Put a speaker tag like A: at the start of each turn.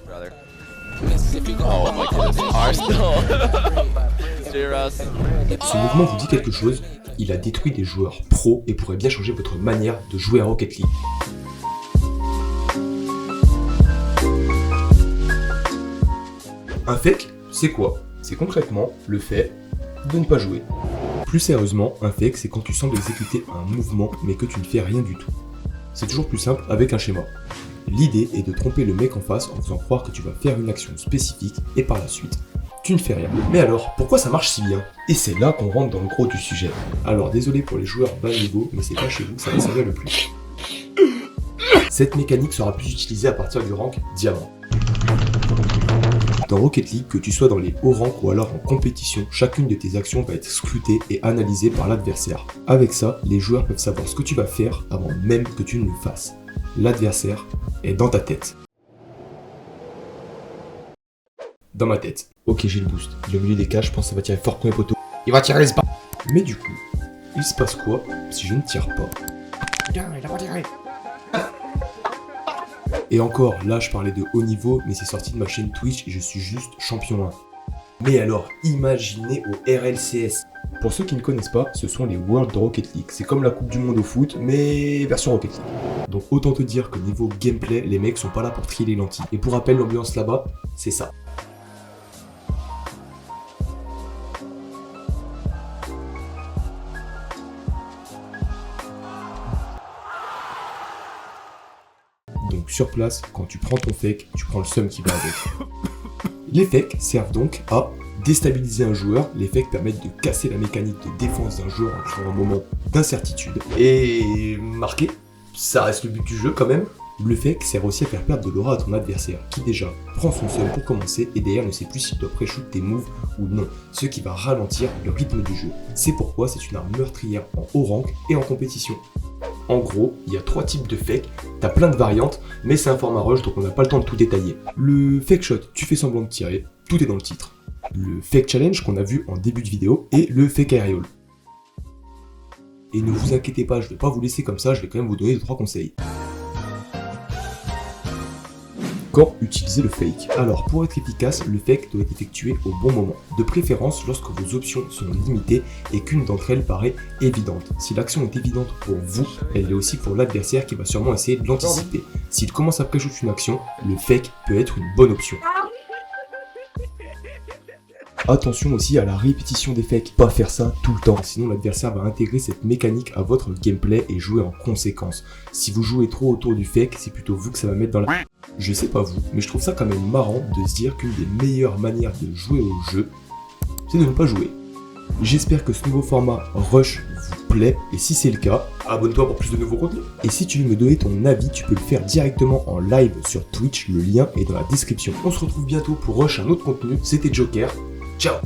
A: brother. Oh my goodness, Arsenal.
B: Ce mouvement vous dit quelque chose, il a détruit des joueurs pros et pourrait bien changer votre manière de jouer à Rocket League. Un fake, c'est quoi? C'est concrètement le fait de ne pas jouer. Plus sérieusement, un fake, c'est quand tu sembles exécuter un mouvement mais que tu ne fais rien du tout. C'est toujours plus simple avec un schéma. L'idée est de tromper le mec en face en faisant croire que tu vas faire une action spécifique et par la suite, tu ne fais rien. Mais alors, pourquoi ça marche si bien? Et c'est là qu'on rentre dans le gros du sujet. Alors désolé pour les joueurs bas niveau, mais c'est pas chez vous que ça va servir le plus. Cette mécanique sera plus utilisée à partir du rank diamant. Dans Rocket League, que tu sois dans les hauts ranks ou alors en compétition, chacune de tes actions va être scrutée et analysée par l'adversaire. Avec ça, les joueurs peuvent savoir ce que tu vas faire avant même que tu ne le fasses. L'adversaire est dans ta tête. Dans ma tête. Ok, j'ai le boost. Il est au milieu des cages, je pense que ça va tirer fort contre les poteaux. Il va tirer les pas. Mais du coup, il se passe quoi si je ne tire pas?
C: Putain, il a pas tiré.
B: Et encore, là je parlais de haut niveau, mais c'est sorti de ma chaîne Twitch et je suis juste champion 1. Mais alors, imaginez au RLCS. Pour ceux qui ne connaissent pas, ce sont les World Rocket League. C'est comme la Coupe du Monde au foot, mais version Rocket League. Donc autant te dire que niveau gameplay, les mecs sont pas là pour trier les lentilles. Et pour rappel, l'ambiance là-bas, c'est ça. Donc sur place, quand tu prends ton fake, tu prends le seum qui va avec. Les fakes servent donc à déstabiliser un joueur. Les fakes permettent de casser la mécanique de défense d'un joueur en créant un moment d'incertitude. Et marquer, ça reste le but du jeu quand même. Le fake sert aussi à faire perdre de l'aura à ton adversaire, qui déjà prend son seum pour commencer et derrière ne sait plus s'il doit pré-shoot tes moves ou non, ce qui va ralentir le rythme du jeu. C'est pourquoi c'est une arme meurtrière en haut rank et en compétition. En gros, il y a 3 types de fake, t'as plein de variantes, mais c'est un format rush donc on n'a pas le temps de tout détailler. Le fake shot, tu fais semblant de tirer, tout est dans le titre. Le fake challenge qu'on a vu en début de vidéo et le fake aerial. Et ne vous inquiétez pas, je vais pas vous laisser comme ça, je vais quand même vous donner 2-3 conseils. Quand utiliser le fake? Alors pour être efficace, le fake doit être effectué au bon moment, de préférence lorsque vos options sont limitées et qu'une d'entre elles paraît évidente. Si l'action est évidente pour vous, elle l'est aussi pour l'adversaire qui va sûrement essayer de l'anticiper. S'il commence à pré-shoot une action, le fake peut être une bonne option. Attention aussi à la répétition des fakes, pas faire ça tout le temps, sinon l'adversaire va intégrer cette mécanique à votre gameplay et jouer en conséquence. Si vous jouez trop autour du fake, c'est plutôt vous que ça va mettre dans la... Je sais pas vous, mais je trouve ça quand même marrant de se dire qu'une des meilleures manières de jouer au jeu, c'est de ne pas jouer. J'espère que ce nouveau format Rush vous plaît, et si c'est le cas, abonne-toi pour plus de nouveaux contenus. Et si tu veux me donner ton avis, tu peux le faire directement en live sur Twitch, le lien est dans la description. On se retrouve bientôt pour Rush un autre contenu, c'était Joker. Ciao!